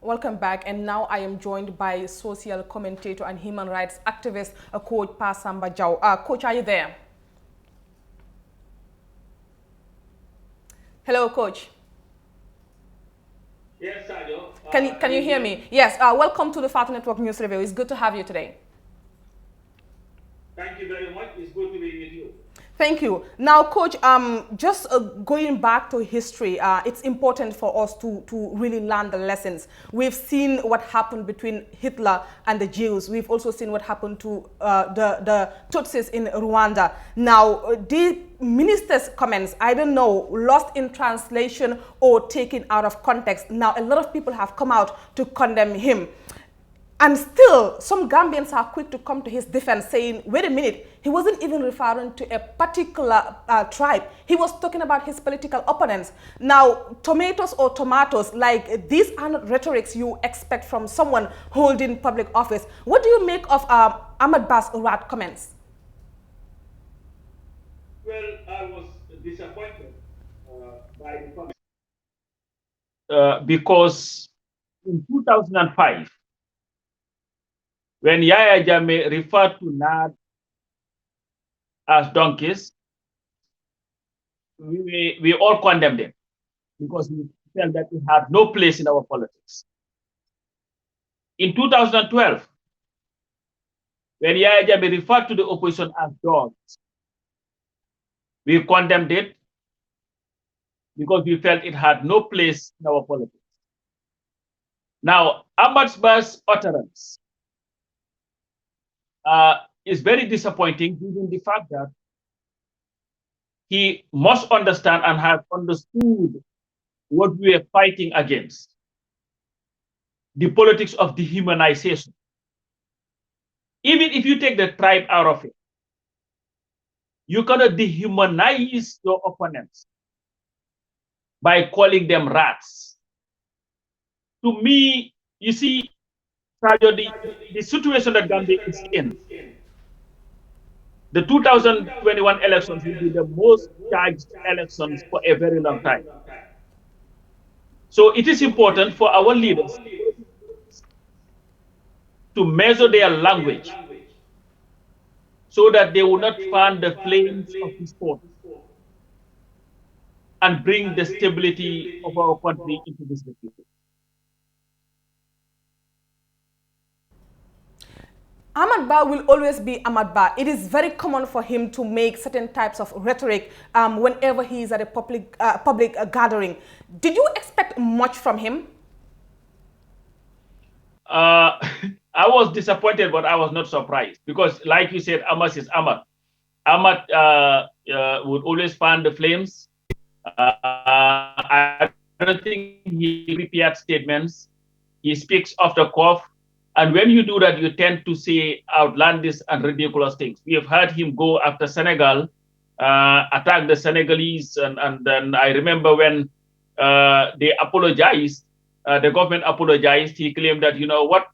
Welcome back, and now I am joined by social commentator and human rights activist, Coach Samba Jow. Coach, are you there? Hello, Coach. Yes, Sajo. Can you hear me? Yes. Welcome to the Fatu Network News Review. It's good to have you today. Thank you very much. It's good to be with you. Thank you. Now, Coach, just going back to history, it's important for us to really learn the lessons. We've seen what happened between Hitler and the Jews. We've also seen what happened to the Tutsis in Rwanda. Now, the minister's comments, I don't know, lost in translation or taken out of context. Now, a lot of people have come out to condemn him. And still, some Gambians are quick to come to his defense saying, wait a minute, he wasn't even referring to a particular tribe. He was talking about his political opponents. Now, tomatoes or tomatoes, like these are not rhetorics you expect from someone holding public office. What do you make of Ahmad Ba's comments? Well, I was disappointed by the comment. Because in 2005, when Yaya Jammeh referred to NAD as donkeys, we all condemned him because we felt that it had no place in our politics. In 2012, when Yaya Jammeh referred to the opposition as dogs, we condemned it because we felt it had no place in our politics. Now, Ahmad Ba's utterance is very disappointing given the fact that he must understand and have understood what we are fighting against, the politics of dehumanization. Even if you take the tribe out of it, you cannot dehumanize your opponents by calling them rats. To me, you see, the situation that Gambia is in, the 2021 elections will be the most charged elections for a very long time. So it is important for our leaders to measure their language so that they will not fan the flames of discord and bring the stability of our country into this defeat. Ahmad Ba will always be Ahmad Ba. It is very common for him to make certain types of rhetoric whenever he is at a public gathering. Did you expect much from him? I was disappointed, but I was not surprised because, like you said, Ahmad is Ahmad. Ahmad would always fan the flames. I don't think he prepared statements. He speaks off the cuff. And when you do that, you tend to say outlandish and ridiculous things. We have heard him go after Senegal, attack the Senegalese. And then I remember when they apologized, the government apologized. He claimed that, you know what,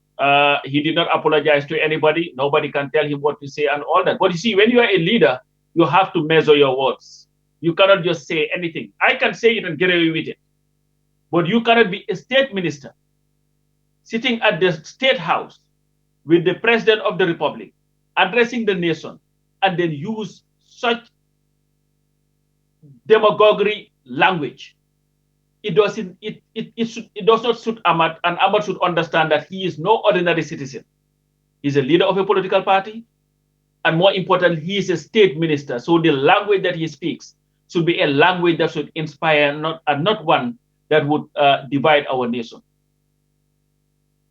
he did not apologize to anybody. Nobody can tell him what to say and all that. But you see, when you are a leader, you have to measure your words. You cannot just say anything. I can say it and get away with it. But you cannot be a state minister sitting at the state house with the president of the republic, addressing the nation, and then use such demagoguery language. It does not suit Ahmad, and Ahmad should understand that he is no ordinary citizen. He's a leader of a political party, and more importantly, he is a state minister. So the language that he speaks should be a language that should inspire, not one that would divide our nation.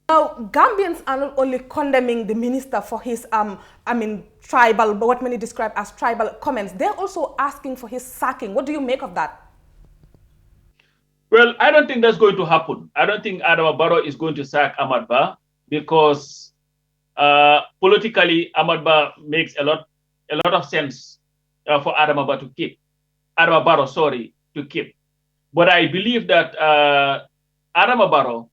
Now, Gambians are not only condemning the minister for his, tribal, but what many describe as tribal comments. They're also asking for his sacking. What do you make of that? Well, I don't think that's going to happen. I don't think Adama Barrow is going to sack Ahmad Ba because politically, Ahmad Ba makes a lot of sense for Adama Barrow, to keep. But I believe that Adama Barrow,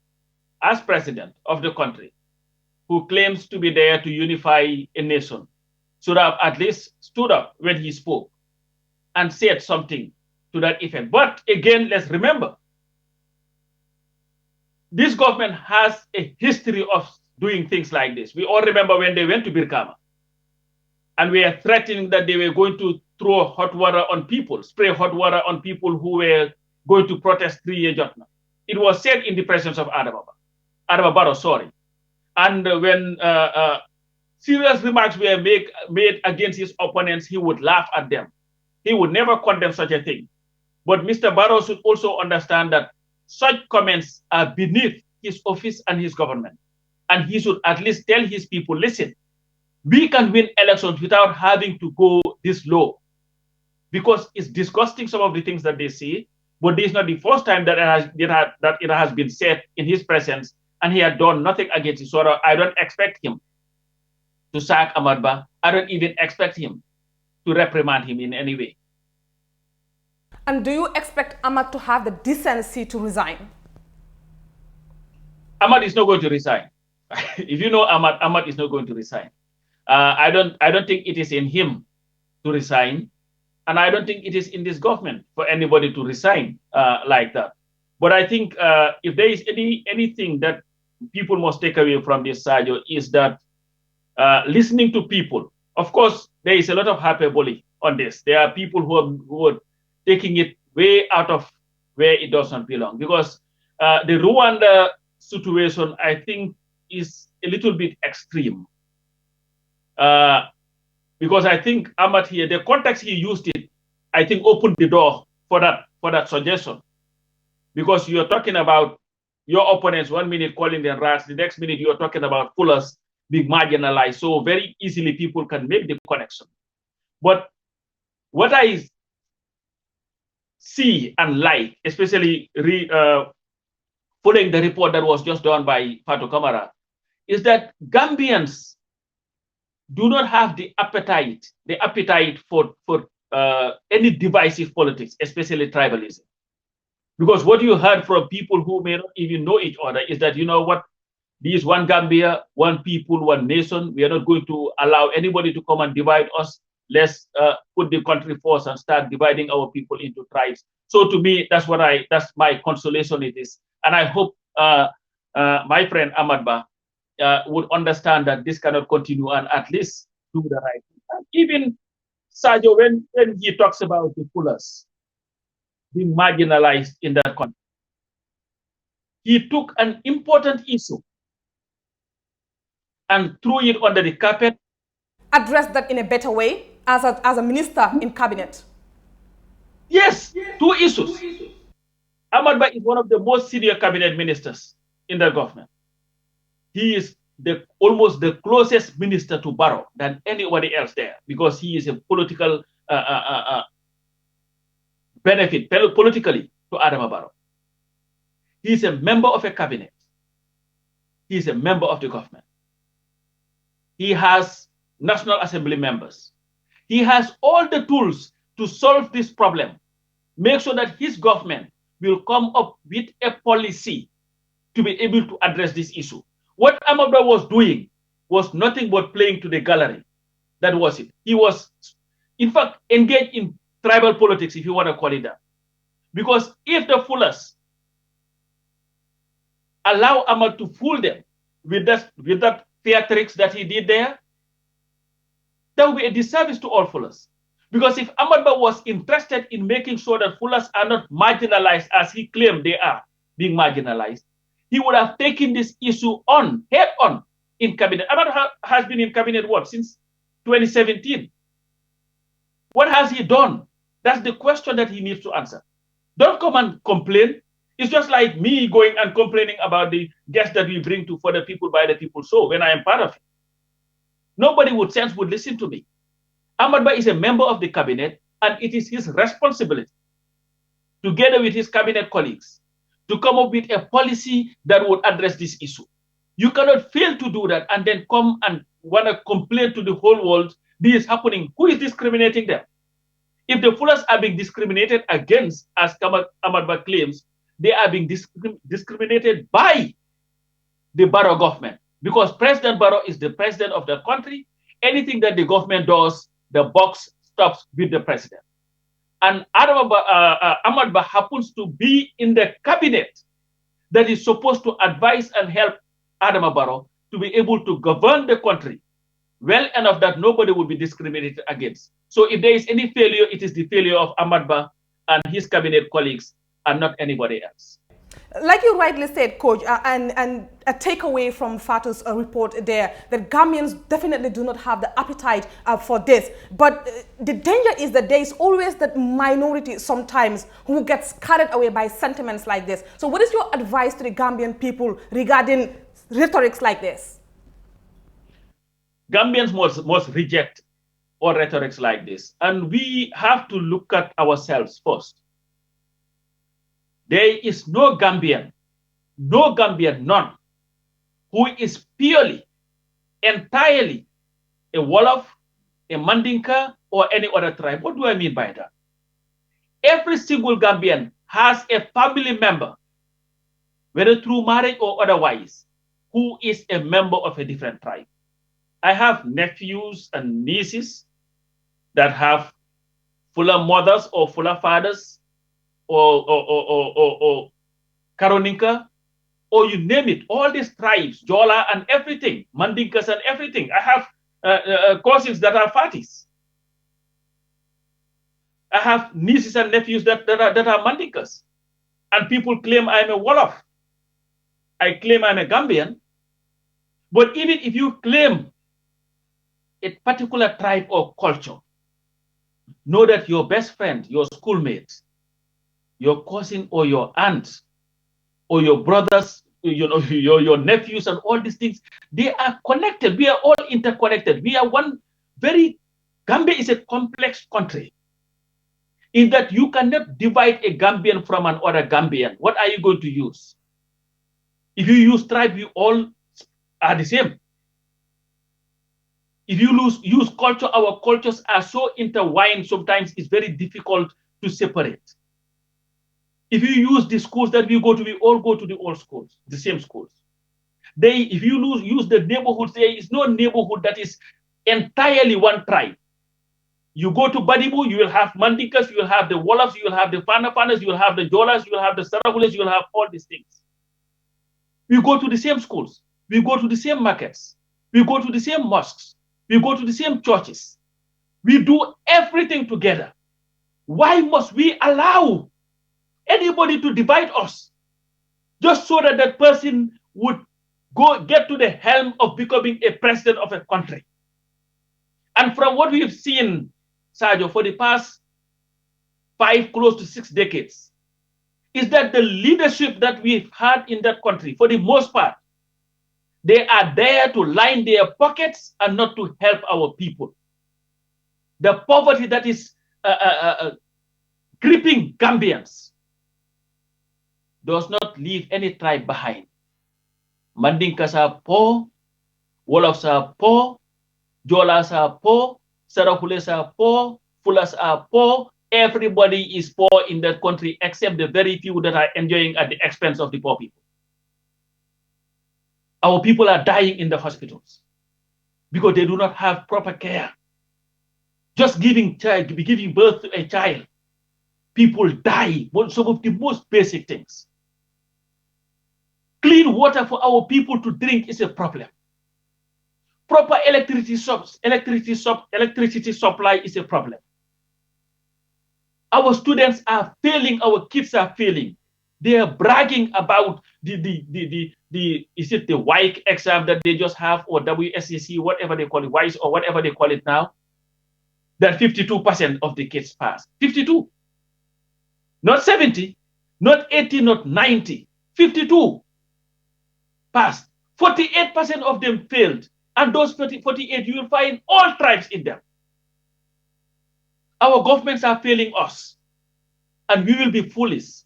as president of the country, who claims to be there to unify a nation, should have at least stood up when he spoke and said something to that effect. But again, let's remember, this government has a history of doing things like this. We all remember when they went to Birkama and we are threatening that they were going to throw hot water on people, spray hot water on people who were going to protest 3-year judgment. It was said in the presence of Adama Barrow, sorry. And when serious remarks were made against his opponents, he would laugh at them. He would never condemn such a thing. But Mr. Barrow should also understand that such comments are beneath his office and his government. And he should at least tell his people, listen, we can win elections without having to go this low. Because it's disgusting, some of the things that they say, but this is not the first time that it has been said in his presence, and he had done nothing against it. So I don't expect him to sack Ahmad Bah. I don't even expect him to reprimand him in any way. And do you expect Ahmad to have the decency to resign? Ahmad is not going to resign. If you know Ahmad, Ahmad is not going to resign. I don't think it is in him to resign, and I don't think it is in this government for anybody to resign like that. But I think if there is anything that people must take away from this, Sajo, is that listening to people. Of course, there is a lot of hyperbole on this. There are people who are taking it way out of where it does not belong. Because the Rwanda situation, I think, is a little bit extreme. Because I think Ahmad here, the context he used it, I think opened the door for that suggestion. Because you're talking about your opponents 1 minute calling them rats, the next minute you're talking about fullers being marginalized. So very easily people can make the connection. But what I see and like, especially following the report that was just done by Fatou Camara, is that Gambians do not have the appetite for any divisive politics, especially tribalism. Because what you heard from people who may not even know each other is that, you know what, this one Gambia, one people, one nation. We are not going to allow anybody to come and divide us. Let's put the country first and start dividing our people into tribes. So to me, that's my consolation it is. And I hope my friend Ahmad Bah would understand that this cannot continue and at least do the right thing. And even Sajo, when he talks about the fullers being marginalized in that country, he took an important issue and threw it under the carpet. Address that in a better way as a minister in cabinet. Yes, 2 issues. Ahmad Bah is one of the most senior cabinet ministers in the government. He is almost the closest minister to Barrow than anybody else there, because he is a political benefit politically to Adama Barrow. He is a member of a cabinet. He is a member of the government. He has National Assembly members. He has all the tools to solve this problem, make sure that his government will come up with a policy to be able to address this issue. What Ahmad Bah was doing was nothing but playing to the gallery. That was it. He was, in fact, engaged in tribal politics, if you want to call it that. Because if the fullers allow Ahmad to fool them with that theatrics that he did there, that would be a disservice to all fullers. Because if Ahmad Bah was interested in making sure that fullers are not marginalized as he claimed they are being marginalized, he would have taken this issue head on in cabinet. Ahmad has been in cabinet since 2017. What has he done? That's the question that he needs to answer. Don't come and complain. It's just like me going and complaining about the guests that we bring to for the people, by the people show when I am part of it. Nobody would listen to me. Ahmad Bah is a member of the cabinet, and it is his responsibility, together with his cabinet colleagues, to come up with a policy that would address this issue. You cannot fail to do that and then come and want to complain to the whole world, this is happening. Who is discriminating them? If the fullers are being discriminated against, as Ahmad Bah claims, they are being discriminated by the Barrow government, because President Barrow is the president of the country. Anything that the government does, the box stops with the president. And Ahmad Bah happens to be in the cabinet that is supposed to advise and help Adama Barrow to be able to govern the country well enough that nobody will be discriminated against. So if there is any failure, it is the failure of Ahmad Ba and his cabinet colleagues and not anybody else. Like you rightly said, Coach, and a takeaway from Fatu's report there, that Gambians definitely do not have the appetite for this. But the danger is that there is always that minority sometimes who gets carried away by sentiments like this. So what is your advice to the Gambian people regarding rhetorics like this? Gambians must reject all rhetorics like this. And we have to look at ourselves first. There is no Gambian, none, who is purely, entirely a Wolof, a Mandinka, or any other tribe. What do I mean by that? Every single Gambian has a family member, whether through marriage or otherwise, who is a member of a different tribe. I have nephews and nieces that have fuller mothers or fuller fathers, or Karoninka, or you name it, all these tribes, Jola and everything, Mandinkas and everything. I have cousins that are Fatis. I have nieces and nephews that are Mandinkas. And people claim I'm a Wolof. I claim I'm a Gambian. But even if you claim a particular tribe or culture, know that your best friend, your schoolmate, your cousin or your aunt or your brothers, your nephews and all these things, they are connected. We are all interconnected. We are one Gambia is a complex country in that you cannot divide a Gambian from another Gambian. What are you going to use? If you use tribe, you all are the same. If you use culture, our cultures are so intertwined, sometimes it's very difficult to separate. If you use the schools that we all go to the old schools, the same schools. If you use the neighborhoods, there is no neighborhood that is entirely one tribe. You go to Badibu, you will have Mandikas, you will have the Wolofs, you will have the Fanafanas, you will have the Jolas, you will have the Sarahules, you will have all these things. We go to the same schools. We go to the same markets. We go to the same mosques. We go to the same churches. We do everything together. Why must we allow anybody to divide us just so that that person would get to the helm of becoming a president of a country? And from what we've seen, Sergio, for the past 5, close to 6 decades, is that the leadership that we've had in that country, for the most part, they are there to line their pockets and not to help our people. The poverty that is gripping Gambians does not leave any tribe behind. Mandinkas are poor, Wolofs are poor, Jolas are poor, Sarahules are poor, Fulas are poor. Everybody is poor in that country except the very few that are enjoying at the expense of the poor people. Our people are dying in the hospitals because they do not have proper care. Just giving birth to a child, people die. Some of the most basic things. Clean water for our people to drink is a problem. Proper electricity supply is a problem. Our students are failing. Our kids are failing. They are bragging about is it the WIC exam that they just have, or WSCC, whatever they call it, WISE or whatever they call it now, that 52% of the kids pass. 52. Not 70, not 80, not 90. 52 passed. 48% of them failed. And those 48, you will find all tribes in them. Our governments are failing us. And we will be foolish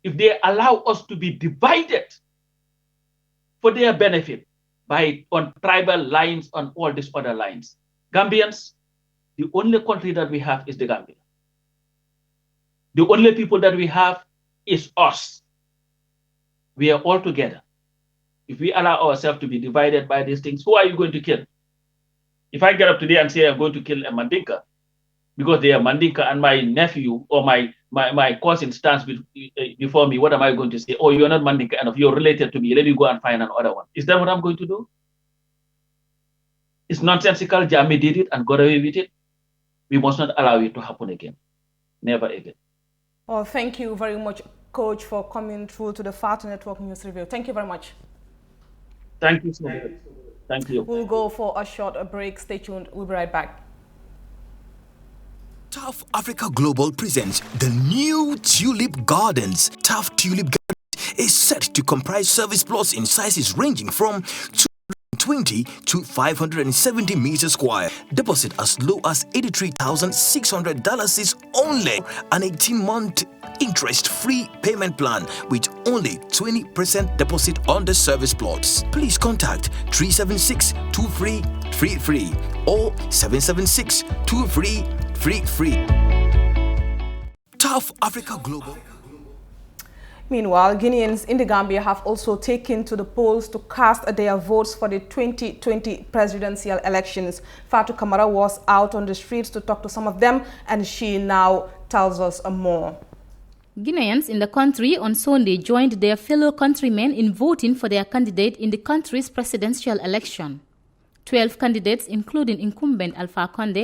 if they allow us to be divided for their benefit on tribal lines, on all these other lines. Gambians, the only country that we have is the Gambia. The only people that we have is us. We are all together. If we allow ourselves to be divided by these things, who are you going to kill? If I get up today and say I'm going to kill a Mandinka, because they are Mandinka and my nephew or my cousin stands before me, what am I going to say? Oh, you're not Mandinka enough. You're related to me. Let me go and find another one. Is that what I'm going to do? It's nonsensical. Jami did it and got away with it. We must not allow it to happen again. Never again. Well, thank you very much, Coach, for coming through to the FATU Network News Review. Thank you very much. Thank you so much. Thank you. We'll go for a short break. Stay tuned. We'll be right back. Tough Africa Global presents the new Tulip Gardens. Tough Tulip Gardens is set to comprise service plots in sizes ranging from 220 to 570 meters square. Deposit as low as $83,600 is only an 18-month interest-free payment plan with only 20% deposit on the service plots. Please contact 376-2333 or 776-2333. Tough Africa Global. Meanwhile, Guineans in the Gambia have also taken to the polls to cast their votes for the 2020 presidential elections. Fatou Camara was out on the streets to talk to some of them, and she now tells us more. Guineans in the country on Sunday joined their fellow countrymen in voting for their candidate in the country's presidential election. 12 candidates, including incumbent Alpha Conde